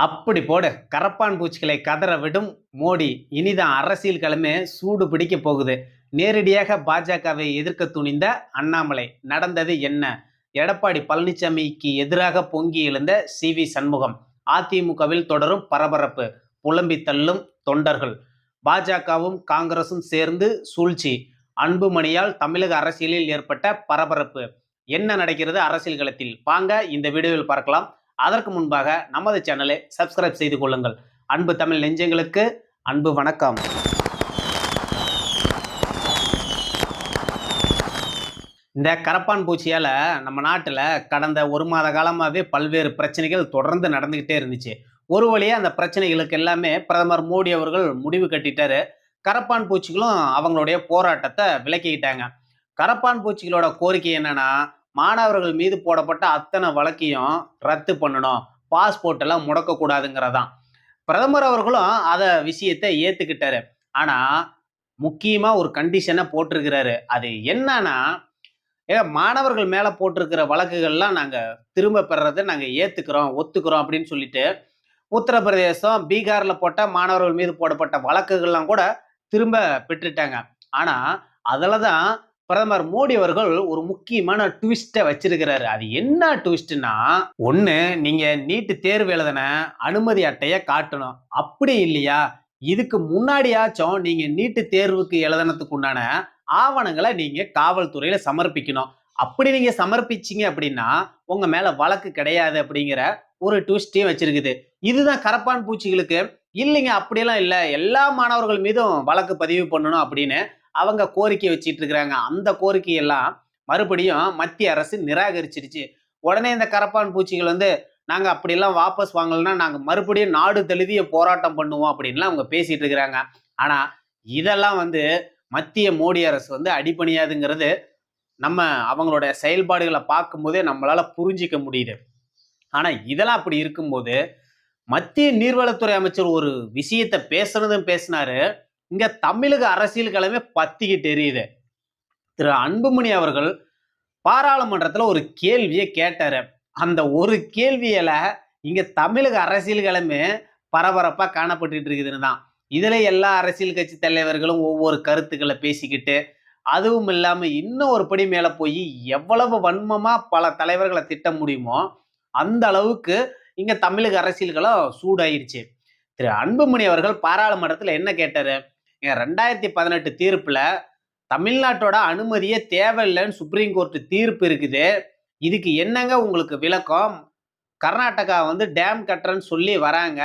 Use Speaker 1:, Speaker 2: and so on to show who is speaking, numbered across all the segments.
Speaker 1: அப்படி போடு. கரப்பான் பூச்சிகளை கதற விடும் மோடி. இனிதான் அரசியல் களமே சூடு பிடிக்க போகுது. நேரடியாக பாஜகவை எதிர்க்க துணிந்த அண்ணாமலை. நடந்தது என்ன? எடப்பாடி பழனிசாமிக்கு எதிராக பொங்கி எழுந்த சி.வி. சண்முகம். அதிமுகவில் தொடரும் பரபரப்பு. புலம்பி தள்ளும் தொண்டர்கள். பாஜகவும் காங்கிரசும் சேர்ந்து சூழ்ச்சி. அன்புமணியால் தமிழக அரசியலில் ஏற்பட்ட பரபரப்பு. என்ன நடக்கிறது அரசியல் களத்தில்? வாங்க இந்த வீடியோவில் பார்க்கலாம். அதற்கு முன்பாக நமது சேனலை சப்ஸ்கிரைப் செய்து கொள்ளுங்கள். அன்பு தமிழ் நெஞ்சங்களுக்கு அன்பு வணக்கம். இந்த கரப்பான் பூச்சியால் நம்ம நாட்டில் கடந்த ஒரு மாத காலமாகவே பல்வேறு பிரச்சனைகள் தொடர்ந்து நடந்துக்கிட்டே இருந்துச்சு. ஒரு வழியாக அந்த பிரச்சனைகளுக்கு எல்லாமே பிரதமர் மோடி அவர்கள் முடிவு கட்டிட்டாரு. கரப்பான் பூச்சிகளும் அவங்களுடைய போராட்டத்தை விலக்கிக்கிட்டாங்க. கரப்பான் பூச்சிகளோட கோரிக்கை என்னன்னா, மாணவர்கள் மீது போடப்பட்ட அத்தனை வழக்கையும் ரத்து பண்ணணும், பாஸ்போர்ட் எல்லாம் முடக்கக்கூடாதுங்கிறதான். பிரதமர் அவர்களும் விஷயத்தை ஏத்துக்கிட்டாரு. ஆனா முக்கியமா ஒரு கண்டிஷனை போட்டிருக்கிறாரு. அது என்னன்னா, மாணவர்கள் மேல போட்டிருக்கிற வழக்குகள்லாம் நாங்க திரும்ப பெறதை நாங்க ஏத்துக்கிறோம், ஒத்துக்கிறோம் அப்படின்னு சொல்லிட்டு உத்தரப்பிரதேசம், பீகார்ல போட்ட மாணவர்கள் மீது போடப்பட்ட வழக்குகள்லாம் கூட திரும்ப பெற்றுட்டாங்க. ஆனா அதுலதான் பிரதமர் மோடி அவர்கள் ஒரு முக்கியமான ட்விஸ்ட்டை வச்சிருக்கிறாரு. அது என்ன ட்விஸ்ட்னா, ஒண்ணு நீங்க நீட்டு தேர்வு எழுதின அனுமதி அட்டையை காட்டணும். அப்படி இல்லையா, இதுக்கு முன்னாடியாச்சும் நீங்க நீட்டு தேர்வுக்கு எழுதினதுக்கு உண்டான ஆவணங்களை நீங்க காவல்துறையில சமர்ப்பிக்கணும். அப்படி நீங்க சமர்ப்பிச்சீங்க அப்படின்னா உங்க மேல வழக்கு கிடையாது அப்படிங்கிற ஒரு ட்விஸ்டையும் வச்சிருக்குது. இதுதான் கரப்பான் பூச்சிகளுக்கு இல்லைங்க, அப்படியெல்லாம் இல்லை, எல்லா மாணவர்கள் மீதும் வழக்கு பதிவு பண்ணணும் அப்படின்னு அவங்க கோரிக்கை வச்சிட்டு இருக்கிறாங்க. அந்த கோரிக்கையெல்லாம் மறுபடியும் மத்திய அரசு நிராகரிச்சிருச்சு. உடனே இந்த கரப்பான் பூச்சிகள் நாங்க அப்படியெல்லாம் வாபஸ் வாங்கலைன்னா நாங்க மறுபடியும் நாடு தழுவிய போராட்டம் பண்ணுவோம் அப்படின்லாம் அவங்க பேசிட்டு இருக்கிறாங்க. ஆனா இதெல்லாம் மத்திய மோடி அரசு அடிபணியாதுங்கிறது நம்ம அவங்களோட செயல்பாடுகளை பார்க்கும்போதே நம்மளால புரிஞ்சிக்க முடியுது. ஆனா இதெல்லாம் அப்படி இருக்கும்போது மத்திய நீர்வளத்துறை அமைச்சர் ஒரு விஷயத்தை பேசினாரு. இங்க தமிழக அரசியல் களமே பத்திக்கிட்டு எரியுது. திரு அன்புமணி அவர்கள் பாராளுமன்றத்துல ஒரு கேள்வியை கேட்டாரு. அந்த ஒரு கேள்வியில இங்க தமிழக அரசியல் களமே பரபரப்பா காணப்பட்டு இருக்குதுன்னு தான். இதுல எல்லா அரசியல் கட்சி தலைவர்களும் ஒவ்வொரு கருத்துக்களை பேசிக்கிட்டு, அதுவும் இல்லாம இன்னும் ஒரு படி மேல போய் எவ்வளவு வன்மமா பல தலைவர்களை திட்ட முடியுமோ அந்த அளவுக்கு இங்க தமிழக அரசியல்களும் சூடாயிருச்சு. திரு அன்புமணி அவர்கள் பாராளுமன்றத்துல என்ன கேட்டாரு? 2018 தீர்ப்புல தமிழ்நாட்டோட அனுமதியே தேவையில்லைன்னு சுப்ரீம் கோர்ட் தீர்ப்பு இருக்குது. இதுக்கு என்னங்க உங்களுக்கு விளக்கம்? கர்நாடகா டேம் கட்டுறன்னு சொல்லி வராங்க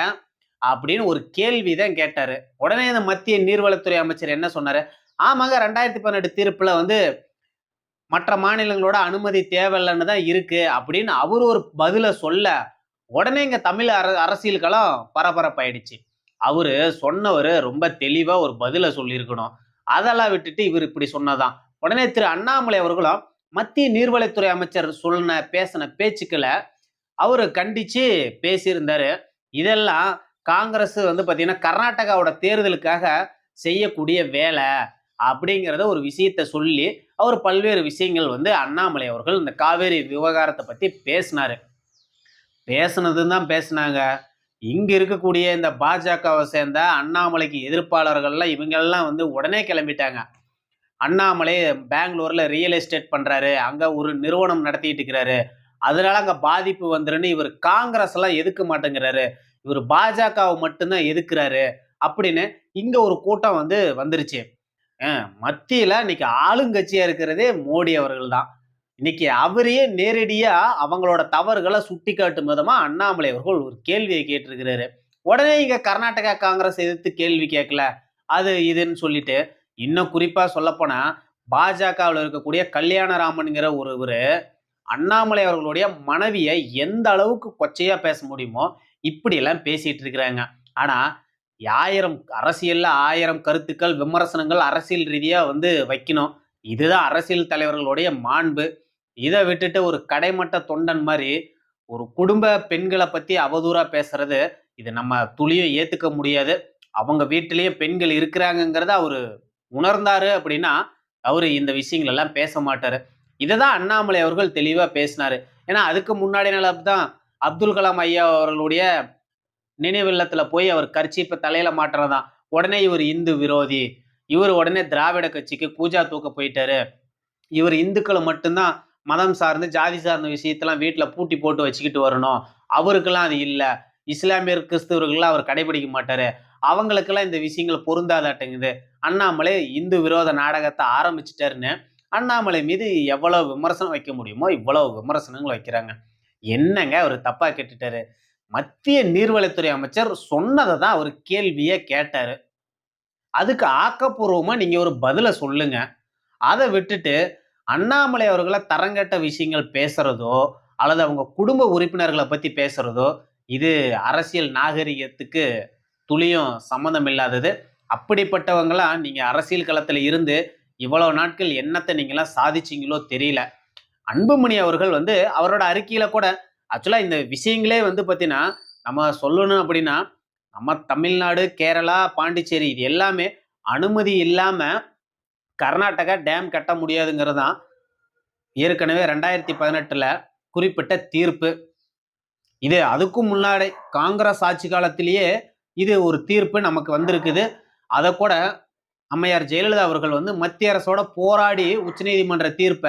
Speaker 1: அப்படின்னு ஒரு கேள்விதான் கேட்டாரு. உடனே இந்த மத்திய நீர்வளத்துறை அமைச்சர் என்ன சொன்னாரு? ஆமாங்க, 2018 தீர்ப்புல மற்ற மாநிலங்களோட அனுமதி தேவையில்லைன்னு தான் இருக்கு அப்படின்னு அவர் ஒரு பதில சொல்ல, உடனே இங்க தமிழ் அரசியல்களும் பரபரப்பாயிடுச்சு. அவரு சொன்னவரு ரொம்ப தெளிவா ஒரு பதில சொல்லியிருக்கணும். அதெல்லாம் விட்டுட்டு இவர் இப்படி சொன்னதான். உடனே திரு அண்ணாமலை அவர்களும் மத்திய நீர்வளத்துறை அமைச்சர் பேசின பேச்சுக்களை அவரு கண்டிச்சு பேசியிருந்தாரு. இதெல்லாம் காங்கிரஸ் பாத்தீங்கன்னா கர்நாடகாவோட தேர்தலுக்காக செய்யக்கூடிய வேலை அப்படிங்கிறத ஒரு விஷயத்த சொல்லி அவர் பல்வேறு விஷயங்கள் அண்ணாமலை அவர்கள் இந்த காவேரி விவகாரத்தை பத்தி பேசினாரு. பேசுனதுன்னு தான் பேசினாங்க. இங்க இருக்கக்கூடிய இந்த பாஜகவை சேர்ந்த அண்ணாமலைக்கு எதிர்ப்பாளர்கள்லாம் இவங்கெல்லாம் உடனே கிளம்பிட்டாங்க. அண்ணாமலை பெங்களூர்ல ரியல் எஸ்டேட் பண்றாரு, அங்க ஒரு நிறுவனம் நடத்திட்டு இருக்கிறாரு, அதனால அங்க பாதிப்பு வந்துருன்னு இவர் காங்கிரஸ் எல்லாம் எதுக்க மாட்டேங்கிறாரு, இவர் பாஜகவை மட்டும்தான் எதுக்குறாரு அப்படின்னு இங்க ஒரு கூட்டம் வந்துருச்சு. மத்தியில இன்னைக்கு ஆளுங்கட்சியா இருக்கிறதே மோடி அவர்கள் தான். இன்னைக்கு அவரையே நேரடியா அவங்களோட தவறுகளை சுட்டி காட்டும் விதமா அண்ணாமலை அவர்கள் ஒரு கேள்வியை கேட்டிருக்கிறாரு. உடனே இங்க கர்நாடகா காங்கிரஸ் எதிர்த்து கேள்வி கேட்கல, அது இதுன்னு சொல்லிட்டு, இன்னும் குறிப்பா சொல்லப்போனா பாஜகவில் இருக்கக்கூடிய கல்யாணராமன்கிற ஒருவர் அண்ணாமலை அவர்களுடைய மனைவியை எந்த அளவுக்கு கொச்சையா பேச முடியுமோ இப்படி எல்லாம் பேசிட்டு இருக்கிறாங்க. ஆனா அரசியல்ல 1000 கருத்துக்கள் விமர்சனங்கள் அரசியல் ரீதியா வைக்கணும். இதுதான் அரசியல் தலைவர்களுடைய மாண்பு. இதை விட்டுட்டு ஒரு கடைமட்ட தொண்டன் மாதிரி ஒரு குடும்ப பெண்களை பத்தி அவதூறா பேசுறது, இது நம்ம துளியும் ஏத்துக்க முடியாது. அவங்க வீட்டிலேயே பெண்கள் இருக்கிறாங்கிறத அவரு உணர்ந்தாரு அப்படின்னா அவரு இந்த விஷயங்கள் எல்லாம் பேச மாட்டாரு. இதைதான் அண்ணாமலை அவர்கள் தெளிவா பேசினாரு. ஏன்னா அதுக்கு முன்னாடி நாள் தான் அப்துல் கலாம் ஐயா அவர்களுடைய நினைவில்லத்துல போய் அவர் கர்ச்சீப்ப தலையில மாட்டுறதாம். உடனே இவர் இந்து விரோதி. இவர் உடனே திராவிட கட்சிக்கு கூஜா தூக்க போயிட்டாரு. இவர் இந்துக்கள மட்டும்தான் மதம் சார்ந்து, ஜாதி சார்ந்த விஷயத்தெல்லாம் வீட்ல பூட்டி போட்டு வச்சுக்கிட்டு வரணும். அவருக்கெல்லாம் அது இல்ல. இஸ்லாமியர், கிறிஸ்தவர்கள்லாம் அவர் கடைபிடிக்க மாட்டாரு. அவங்களுக்கெல்லாம் இந்த விஷயங்கள் பொருந்தாதாட்டங்குது. அண்ணாமலை இந்து விரோத நாடகத்த ஆரம்பிச்சுட்டாருன்னு, அண்ணாமலை மீது எவ்வளவு விமர்சனம் வைக்க முடியுமோ, இவ்வளவு விமர்சனங்கள் வைக்கிறாங்க. என்னங்க அவரு தப்பா கேட்டுட்டாரு? மத்திய நீர்வளத்துறை அமைச்சர் சொன்னத தான் அவரு கேள்வியே கேட்டாரு. அதுக்கு ஆக்கப்பூர்வமா நீங்க ஒரு பதில சொல்லுங்க. அத விட்டுட்டு அண்ணாமலை அவர்கள தரங்கெட்ட விஷயங்கள் பேசுறதோ, அல்லது அவங்க குடும்ப உறுப்பினர்கள பத்தி பேசுறதோ, இது அரசியல் நாகரிகத்துக்கு துளியும் சம்மந்தம் இல்லாதது. அப்படிப்பட்டவங்கலாம் நீங்க அரசியல் களத்துல இருந்து இவ்வளவு நாட்கள் என்னத்த நீங்கலாம் சாதிச்சீங்களோ தெரியல. அன்புமணி அவர்கள் வந்து அவரோட அறிக்கையில கூட ஆக்சுவலா இந்த விஷயங்களே வந்து பார்த்தீங்கன்னா, நம்ம சொல்லணும் அப்படின்னா, நம்ம தமிழ்நாடு, கேரளா, பாண்டிச்சேரி இது எல்லாமே அனுமதி இல்லாம கர்நாடகா டேம் கட்ட முடியாதுங்கிறது தான் ஏற்கனவே 2018ல குறிப்பிட்ட தீர்ப்பு. இது அதுக்கும் முன்னாடி காங்கிரஸ் ஆட்சி காலத்திலேயே இது ஒரு தீர்ப்பு நமக்கு வந்திருக்குது. அத கூட அம்மையார் ஜெயலலிதா அவர்கள் வந்து மத்திய அரசோட போராடி உச்சநீதிமன்ற தீர்ப்ப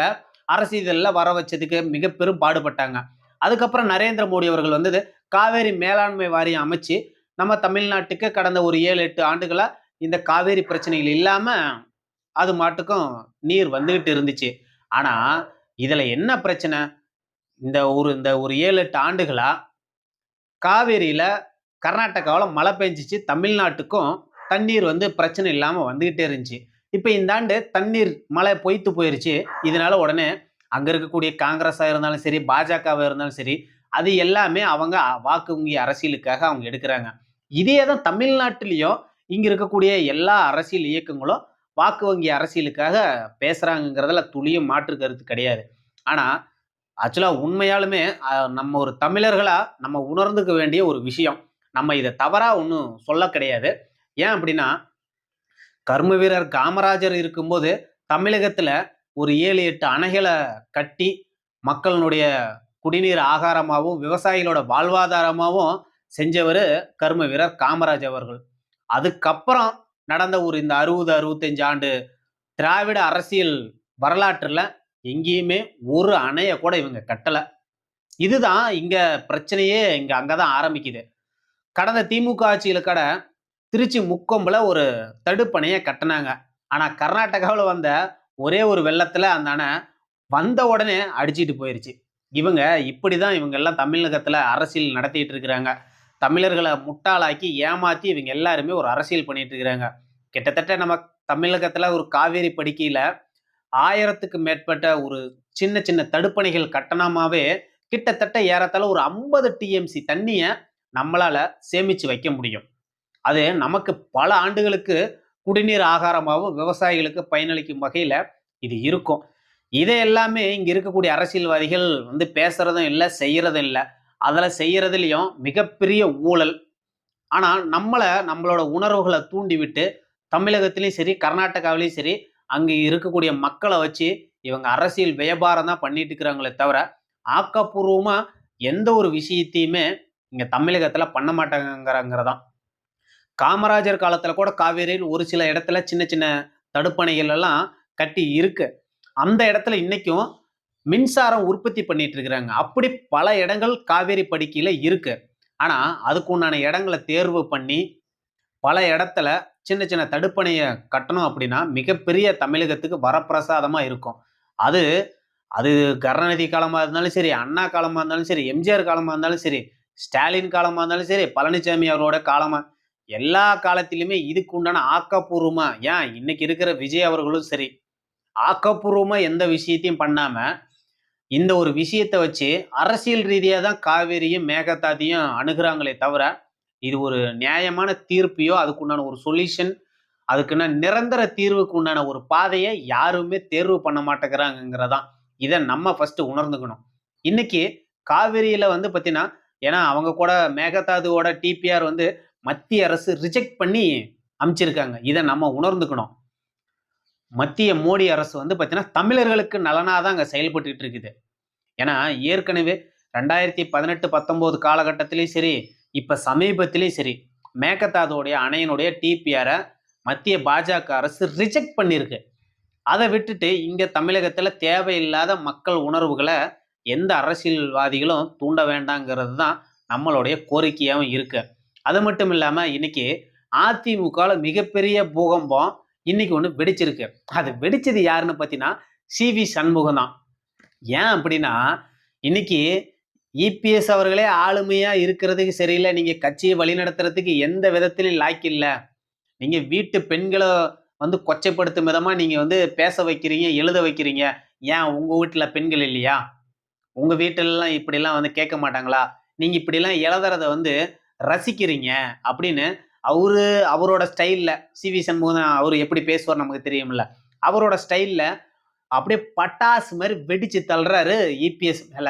Speaker 1: அரசிதழ்ல வர வச்சதுக்கு மிக பெரும் பாடுபட்டாங்க. அதுக்கப்புறம் நரேந்திர மோடி அவர்கள் வந்தது காவேரி மேலாண்மை வாரியம் அமைச்சு நம்ம தமிழ்நாட்டுக்கு கடந்த ஒரு 7-8 ஆண்டுகளா இந்த காவேரி பிரச்சனைகள் இல்லாம அது மாட்டுக்கும் நீர் வந்துகிட்டு இருந்துச்சு. ஆனா இதுல என்ன பிரச்சனை? இந்த ஒரு 7-8 ஆண்டுகளா காவேரியில கர்நாடகாவுல மழை பெஞ்சுச்சு. தமிழ்நாட்டுக்கும் தண்ணீர் வந்து பிரச்சனை இல்லாம வந்துகிட்டே இருந்துச்சு. இப்ப இந்த ஆண்டு தண்ணீர் மழை பொய்த்து போயிருச்சு. இதனால உடனே அங்க இருக்கக்கூடிய காங்கிரஸா இருந்தாலும் சரி, பாஜகவா இருந்தாலும் சரி, அது எல்லாமே அவங்க வாக்கு வங்கி அரசியலுக்காக அவங்க எடுக்குறாங்க. இதே தான் தமிழ்நாட்டிலயும் இங்க இருக்கக்கூடிய எல்லா அரசியல் இயக்கங்களும் வாக்கு வங்கி அரசியலுக்காக பேசுறாங்கங்கிறதுல துளியும் மாற்று கருத்து கிடையாது. ஆனா ஆக்சுவலா உண்மையாலுமே நம்ம ஒரு தமிழர்களா நம்ம உணர்ந்துக்க வேண்டிய ஒரு விஷயம். நம்ம இத தவறா ஒண்ணும் சொல்ல கிடையாது. ஏன் அப்படின்னா, கர்ம வீரர் காமராஜர் இருக்கும்போது தமிழகத்துல ஒரு 7, 8 அணைகள கட்டி மக்களினுடைய குடிநீர் ஆகாரமாவும், விவசாயிகளோட வாழ்வாதாரமாவும் செஞ்சவரு கர்ம வீரர் காமராஜ் அவர்கள். அதுக்கப்புறம் நடந்த ஒரு இந்த 60, 65 ஆண்டு திராவிட அரசியல் வரலாற்றுல எங்கேயுமே ஒரு அணைய கூட இவங்க கட்டல. இதுதான் இங்க பிரச்சனையே அங்கதான் ஆரம்பிக்குது. கடந்த திமுக ஆட்சியில கூட திருச்சி முக்கொம்புல ஒரு தடுப்பணைய கட்டுனாங்க. ஆனா கர்நாடகாவுல வந்த ஒரே ஒரு வெள்ளத்துல அந்த அணை வந்த உடனே அடிச்சிட்டு போயிருச்சு. இவங்க இப்படிதான் இவங்க எல்லாம் தமிழகத்துல அரசியல் நடத்திட்டு இருக்கிறாங்க. தமிழர்கள முட்டாளாக்கி ஏமாத்தி இவங்க எல்லாருமே ஒரு அரசியல் பண்ணிட்டு இருக்கிறாங்க. கிட்டத்தட்ட நம்ம தமிழகத்துல ஒரு காவேரி படுகையில 1000க்கு மேற்பட்ட ஒரு சின்ன சின்ன தடுப்பணைகள் கட்டணமாவே கிட்டத்தட்ட ஏறத்தாழ ஒரு 50 டிஎம்சி தண்ணிய நம்மளால சேமிச்சு வைக்க முடியும். அது நமக்கு பல ஆண்டுகளுக்கு குடிநீர் ஆகாரமாகவும் விவசாயிகளுக்கு பயனளிக்கும் வகையில இது இருக்கும். இதை எல்லாமே இங்க இருக்கக்கூடிய அரசியல்வாதிகள் வந்து பேசுறதும் இல்ல, செய்யறதும் இல்ல. அதுல செய்யறதுலயும் மிகப்பெரிய ஊழல். ஆனா நம்மளோட உணர்வுகள தூண்டிவிட்டு தமிழகத்திலயும் சரி, கர்நாடகாவிலயும் சரி, அங்க இருக்கக்கூடிய மக்கள வச்சு இவங்க அரசியல் வியாபாரம் தான் பண்ணிட்டு இருக்கிறாங்களே தவிர, ஆக்கப்பூர்வமா எந்த ஒரு விஷயத்தையுமே இங்க தமிழகத்துல பண்ண மாட்டாங்கங்கிறதான். காமராஜர் காலத்துல கூட காவேரியில் ஒரு சில இடத்துல சின்ன சின்ன தடுப்பணைகள் எல்லாம் கட்டி இருக்கு. அந்த இடத்துல இன்னைக்கும் மின்சாரம் உற்பத்தி பண்ணிட்டு இருக்கிறாங்க. அப்படி பல இடங்கள் காவேரி படுகையில இருக்கு. ஆனா அதுக்கு உண்டான இடங்களை தேர்வு பண்ணி பல இடத்துல சின்ன சின்ன தடுப்பணைய கட்டணும் அப்படின்னா மிகப்பெரிய தமிழகத்துக்கு வரப்பிரசாதமா இருக்கும். அது அது கருணாநிதி காலமா இருந்தாலும் சரி, அண்ணா காலமா இருந்தாலும் சரி, எம்ஜிஆர் காலமா இருந்தாலும் சரி, ஸ்டாலின் காலமா இருந்தாலும் சரி, பழனிசாமி அவரோட காலமா எல்லா காலத்திலுமே இதுக்கு உண்டான ஆக்கப்பூர்வமா ஏன் இன்னைக்கு இருக்கிற விஜய் அவர்களும் சரி, ஆக்கப்பூர்வமா எந்த விஷயத்தையும் பண்ணாம, இந்த ஒரு விஷயத்த வச்சு அரசியல் ரீதியா தான் காவேரியும், மேகதாதுயும் அணுகுறாங்களே தவிர, இது ஒரு நியாயமான தீர்ப்பையோ, அதுக்குண்டான ஒரு சொல்யூஷன், அதுக்குன்னு நிரந்தர தீர்வுக்கு உண்டான ஒரு பாதைய யாருமே தேர்வு பண்ண மாட்டேங்கிறாங்கங்கிறதான். இத நம்ம ஃபர்ஸ்ட் உணர்ந்துக்கணும். இன்னைக்கு காவிரியில வந்து பார்த்தீங்கன்னா, ஏன்னா அவங்க கூட மேகதாதுவோட டிபிஆர் வந்து மத்திய அரசு ரிஜெக்ட் பண்ணி அனுப்பிச்சிருக்காங்க. இத நம்ம உணர்ந்துக்கணும். மத்திய மோடி அரசு வந்து பார்த்தீங்கன்னா, தமிழர்களுக்கு நலனா தான் அங்க செயல்பட்டுட்டு இருக்குது. ஏன்னா ஏற்கனவே 2018, 19 காலகட்டத்திலயும் சரி, இப்ப சமீபத்திலயும் சரி, மேகதாதுவுடைய அணையினுடைய டிபிஆரை மத்திய பாஜக அரசு ரிஜெக்ட் பண்ணியிருக்கு. அதை விட்டுட்டு இங்க தமிழகத்துல தேவையில்லாத மக்கள் உணர்வுகளை எந்த அரசியல்வாதிகளும் தூண்ட வேண்டாங்கிறது தான் நம்மளுடைய கோரிக்கையாகவும் இருக்கு. அது மட்டும் இல்லாம இன்னைக்கு அதிமுகவில் மிகப்பெரிய பூகம்பம் இன்னைக்கு ஒன்று வெடிச்சிருக்கு. அது வெடிச்சது யாருன்னு பார்த்தீங்கன்னா சி.வி. சண்முகம் தான். ஏன் அப்படின்னா இன்னைக்கு இபிஎஸ் அவர்களே ஆளுமையா இருக்கிறதுக்கு சரியில்லை, நீங்க கட்சியை வழிநடத்துறதுக்கு எந்த விதத்திலும் லாய்க்கு இல்லை, நீங்க வீட்டு பெண்களை வந்து கொச்சைப்படுத்தும் விதமா நீங்க வந்து பேச வைக்கிறீங்க, எழுத வைக்கிறீங்க. ஏன் உங்க வீட்டுல பெண்கள் இல்லையா? உங்க வீட்டுலலாம் இப்படிலாம் வந்து கேட்க மாட்டாங்களா? நீங்க இப்படிலாம் எழுதுறத வந்து ரசிக்கிறீங்க அப்படின்னு அவரு அவரோட ஸ்டைல்ல சி.வி. சண்முகம் அவரு எப்படி பேசுவார் நமக்கு தெரியும்ல. அவரோட ஸ்டைல்ல அப்படியே பட்டாசு மாதிரி வெடிச்சு தள்ளுறாரு இபிஎஸ் மேல.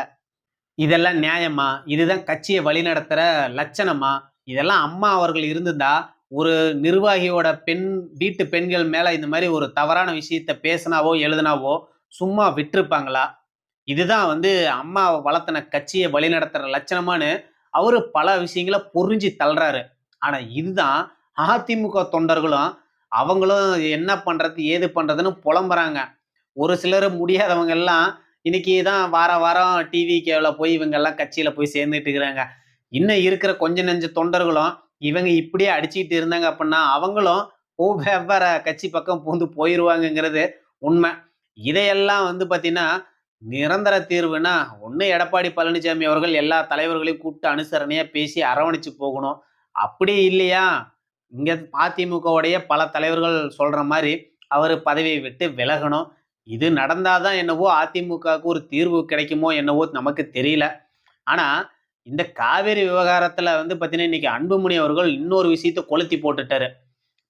Speaker 1: இதெல்லாம் நியாயமா? இதுதான் கட்சியை வழிநடத்துற லட்சணமா? இதெல்லாம் அம்மா அவர்கள் இருந்திருந்தா ஒரு நிர்வாகியோட வீட்டு பெண்கள் மேல இந்த மாதிரி ஒரு தவறான விஷயத்த பேசினாவோ எழுதினாவோ சும்மா விட்டுருப்பாங்களா? இதுதான் வந்து அம்மா வளர்த்தன கட்சியை வழிநடத்துற லட்சணமானு அவரு பல விஷயங்களை புரிஞ்சு தள்ளுறாரு. ஆனா இதுதான் அதிமுக தொண்டர்களும் அவங்களும் என்ன பண்றது ஏது பண்றதுன்னு புலம்புறாங்க. ஒரு சிலர் முடியாதவங்க எல்லாம் இன்னைக்கு தான் வாரம் டிவி கேவல போய் இவங்க எல்லாம் கட்சியில போய் சேர்ந்துட்டு இருக்கிறாங்க. இன்னும் இருக்கிற கொஞ்ச நெஞ்ச தொண்டர்களும் இவங்க இப்படியே அடிச்சுக்கிட்டு இருந்தாங்க அப்படின்னா அவங்களும் வெவ்வேற கட்சி பக்கம் பூந்து போயிருவாங்கங்கிறது உண்மை. இதையெல்லாம் வந்து பாத்தீங்கன்னா நிரந்தர தீர்வுனா ஒண்ணு எடப்பாடி பழனிசாமி அவர்கள் எல்லா தலைவர்களையும் கூப்பிட்டு அனுசரணையா பேசி அரவணைச்சு போகணும். அப்படி இல்லையா இங்க அதிமுகவுடைய பல தலைவர்கள் சொல்ற மாதிரி அவர் பதவியை விட்டு விலகணும். இது நடந்தாதான் என்னவோ அதிமுகவுக்கு ஒரு தீர்வு கிடைக்குமோ என்னவோ நமக்கு தெரியல. ஆனா இந்த காவேரி விவகாரத்துல வந்து பாத்தீங்கன்னா இன்னைக்கு அன்புமணி அவர்கள் இன்னொரு விஷயத்த கொளுத்தி போட்டுட்டாரு.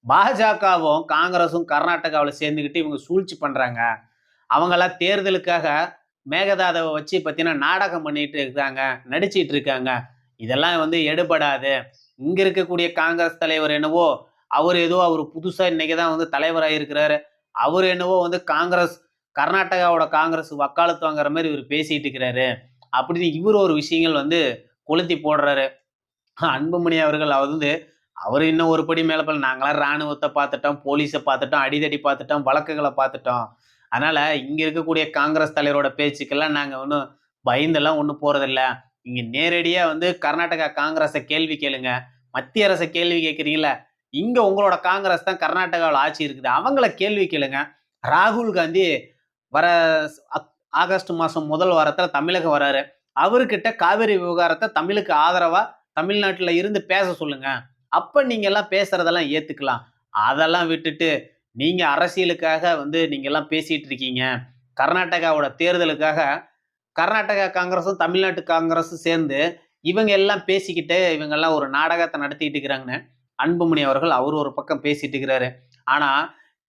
Speaker 1: பாஜகவும் காங்கிரஸும் கர்நாடகாவில் சேர்ந்துக்கிட்டு இவங்க சூழ்ச்சி பண்றாங்க. அவங்கெல்லாம் தேர்தலுக்காக மேகதாதுவை வச்சு பார்த்தீங்கன்னா நாடகம் பண்ணிட்டு இருக்காங்க, நடிச்சிட்டு இருக்காங்க. இதெல்லாம் வந்து எடுபடாது. இங்க இருக்கக்கூடிய காங்கிரஸ் தலைவர் என்னவோ அவர் ஏதோ அவர் புதுசா இன்னைக்கு தான் வந்து தலைவராக இருக்கிறாரு. அவர் என்னவோ வந்து கர்நாடகாவோட காங்கிரஸ் வக்காலத்து வாங்குற மாதிரி இவர் பேசிட்டு இருக்கிறாரு அப்படின்னு இவர் ஒரு விஷயங்கள் வந்து கொளுத்தி போடுறாரு. அன்புமணி அவர்கள் வந்து அவர் இன்னும் ஒரு படி மேல போல, நாங்களாம் ராணுவத்தை பார்த்துட்டோம், போலீஸை பார்த்துட்டோம், அடிதடி பார்த்துட்டோம், வழக்குகளை பார்த்துட்டோம். அதனால இங்க இருக்கக்கூடிய காங்கிரஸ் தலைவரோட பேச்சுக்கெல்லாம் நாங்க ஒன்றும் பயந்தெல்லாம் ஒன்றும் போறதில்ல. இங்க நேரடியா வந்து கர்நாடகா காங்கிரஸை கேள்வி கேளுங்க. மத்திய அரசை கேள்வி கேட்குறீங்களா? இங்க உங்களோட காங்கிரஸ் தான் கர்நாடகாவில் ஆட்சி இருக்குது. அவங்கள கேள்வி கேளுங்க. ராகுல் காந்தி வர ஆகஸ்ட் மாசம் முதல் வாரத்துல தமிழகம் வராரு. அவர்கிட்ட காவிரி விவகாரத்தை தமிழுக்கு ஆதரவா தமிழ்நாட்டுல இருந்து பேச சொல்லுங்க. அப்ப நீங்க எல்லாம் பேசுறதெல்லாம் ஏத்துக்கலாம். அதெல்லாம் விட்டுட்டு நீங்க அரசியலுக்காக வந்து நீங்க எல்லாம் பேசிட்டு இருக்கீங்க. கர்நாடகாவோட தேர்தலுக்காக கர்நாடகா காங்கிரஸும் தமிழ்நாட்டு காங்கிரஸும் சேர்ந்து இவங்க எல்லாம் பேசிக்கிட்டு இவங்க எல்லாம் ஒரு நாடகத்தை நடத்திட்டு இருக்கிறாங்கன்னு அன்புமணி அவர்கள் அவர் ஒரு பக்கம் பேசிட்டு இருக்கிறாரு. ஆனா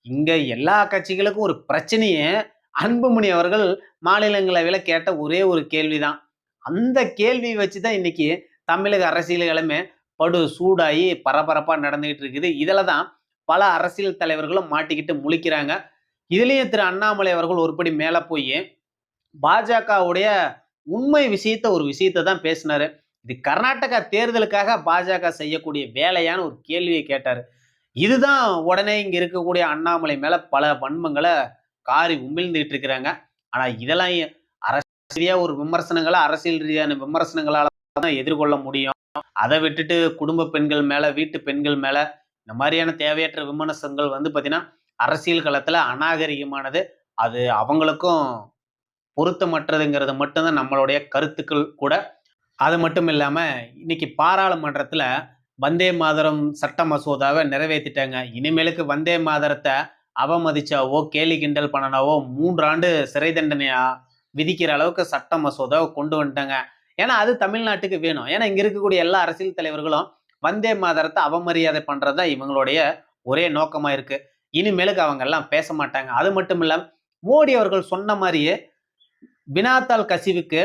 Speaker 1: இங்க எல்லா கட்சிகளுக்கும் ஒரு பிரச்சனையே அன்புமணி அவர்கள் மாநிலங்களவையில கேட்ட ஒரே ஒரு கேள்விதான். அந்த கேள்வியை வச்சுதான் இன்னைக்கு தமிழக அரசியல்களுமே படு சூடாகி பரபரப்பா நடந்துகிட்டு இருக்குது. இதுல தான் பல அரசியல் தலைவர்களும் மாட்டிக்கிட்டு முழிக்கிறாங்க. இதுலயும் திரு அண்ணாமலை அவர்கள் ஒருபடி மேல போய் பாஜகவுடைய உண்மை ஒரு விஷயத்தை தான் பேசினாரு. இது கர்நாடகா தேர்தலுக்காக பாஜக செய்யக்கூடிய வேலையான ஒரு கேள்வியை கேட்டாரு. இதுதான் உடனே இங்க இருக்கக்கூடிய அண்ணாமலை மேல பல வன்மங்களை காரி உமிழ்ந்துட்டு இருக்கிறாங்க. ஆனா இதெல்லாம் அரசியல் ஒரு விமர்சனங்களா அரசியல் ரீதியான விமர்சனங்களால தான் எதிர்கொள்ள முடியும். அதை விட்டுட்டு குடும்ப பெண்கள் மேல வீட்டு பெண்கள் மேல இந்த மாதிரியான தேவையற்ற விமர்சனங்கள் வந்து பாத்தீங்கன்னா அரசியல் களத்துல அநாகரிகமானது. அது அவங்களுக்கும் பொருத்தமற்றதுங்கிறது மட்டும்தான் நம்மளுடைய கருத்துக்கள் கூட. அது மட்டும் இல்லாம இன்னைக்கு பாராளுமன்றத்துல வந்தே மாதரம் சட்ட மசோதாவை நிறைவேற்றிட்டாங்க. இனிமேலுக்கு வந்தே மாதரத்தை அவமதிச்சாவோ கேலி கிண்டல் பண்ணனாவோ 3 ஆண்டு சிறை தண்டனையா விதிக்கிற அளவுக்கு சட்ட மசோதாவை கொண்டு வந்துட்டாங்க. ஏன்னா அது தமிழ்நாட்டுக்கு வேணும். ஏன்னா இங்க இருக்கக்கூடிய எல்லா அரசியல் தலைவர்களும் வந்தே மாதரத்தை அவமரியாதை பண்றதுதான் இவங்களுடைய ஒரே நோக்கமா இருக்கு. இனிமேலுக்கு அவங்க எல்லாம் பேச மாட்டாங்க. அது மட்டும் இல்லாம மோடி அவர்கள் சொன்ன மாதிரியே வினாத்தாள் கசிவுக்கு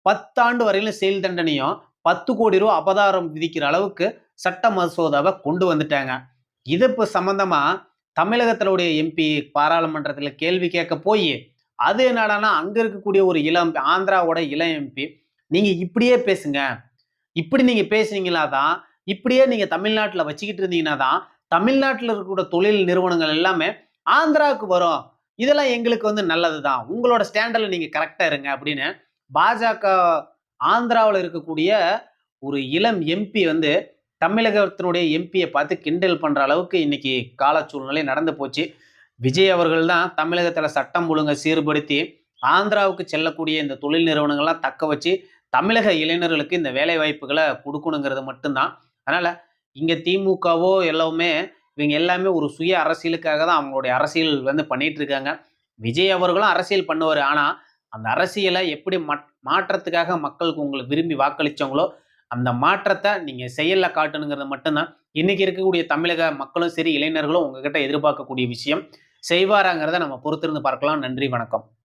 Speaker 1: 10 ஆண்டு வரையிலும் செயல் தண்டனையும் 10 கோடி ரூபாய் அபதாரம் விதிக்கிற அளவுக்கு சட்ட மசோதாவை கொண்டு வந்துட்டாங்க. இது இப்ப சம்பந்தமா தமிழகத்தினுடைய எம்பி பாராளுமன்றத்தில் கேள்வி கேட்க போய் அது என்னடானா அங்க இருக்கக்கூடிய ஒரு இளம் ஆந்திராவோட இளம் எம்பி நீங்க இப்படியே பேசுங்க, இப்படி நீங்க பேசுனீங்களா தான், இப்படியே நீங்க தமிழ்நாட்டுல வச்சுக்கிட்டு இருந்தீங்கன்னா தான், தமிழ்நாட்டுல இருக்கக்கூடிய தொழில் நிறுவனங்கள் எல்லாமே ஆந்திராவுக்கு வரும். இதெல்லாம் எங்களுக்கு நல்லது தான். உங்களோட ஸ்டாண்டர்ட்ல நீங்க கரெக்ட்டா இருங்க அப்படின்னு பாஜக ஆந்திராவுல இருக்கக்கூடிய ஒரு இளம் எம்பி தமிழகத்தினுடைய எம்பிய பார்த்து கிண்டல் பண்ற அளவுக்கு இன்னைக்கு கால சூழ்நிலை நடந்து போச்சு. விஜய் அவர்கள் தான் தமிழகத்துல சட்டம் ஒழுங்கை சீர்படுத்தி, ஆந்திராவுக்கு செல்லக்கூடிய இந்த தொழில் நிறுவனங்கள்லாம் தக்க வச்சு, தமிழக இளைஞர்களுக்கு இந்த வேலை வாய்ப்புகள குடுக்கணுங்கிறது மட்டும் தான். அதனால இங்க திமுகவோ எல்லாமே இவங்க எல்லாமே ஒரு சுய அரசியலுக்காக தான் அவங்களுடைய அரசியல் பண்ணிட்டு இருக்காங்க. விஜய் அவர்களும் அரசியல் பண்ணுவாரு. ஆனா, அந்த அரசியல எப்படி மாற்றத்துக்காக மக்களுக்கு உங்கள விரும்பி வாக்களிச்சாங்களோ, அந்த மாற்றத்த நீங்க செயல்ல காட்டணுங்கிறது மட்டும் தான், இன்னைக்கு இருக்கக்கூடிய தமிழக மக்களும் சரி, இளைஞர்களும் உங்ககிட்ட எதிர்பார்க்கக்கூடிய விஷயம். செய்வாராங்கிறத நம்ம பொறுத்திருந்து பார்க்கலாம். நன்றி, வணக்கம்.